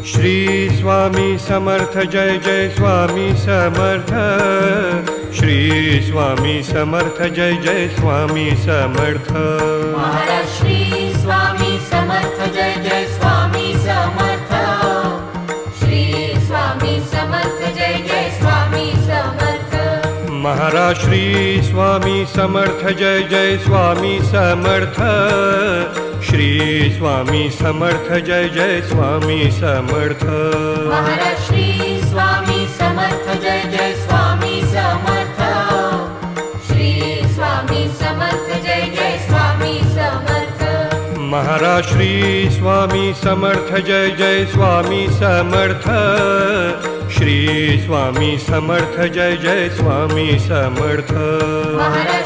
Shri Swami Samarth Jai Jai Swami Samarth. Shri Swami Samarth Jai Jai Swami Samarth. Maharaj Shri Swami Samarth Jai Jai Swami Samarth. Shri Swami Samarth Jai Jai Swami Samarth. Maharaj Shri Swami Samarth Jai Jai Swami Samarth. Shri Swami Samarth Jai Jai Swami Samarth. Maharaj Shri Swami Samarth Jai Jai Swami Samarth. Shri Swami Samarth Jai Jai Swami Samarth. Maharaj Shri Swami Samarth Jai Jai Swami Samarth. Shri Swami Samarth Jai Jai Swami Samarth. Maharaj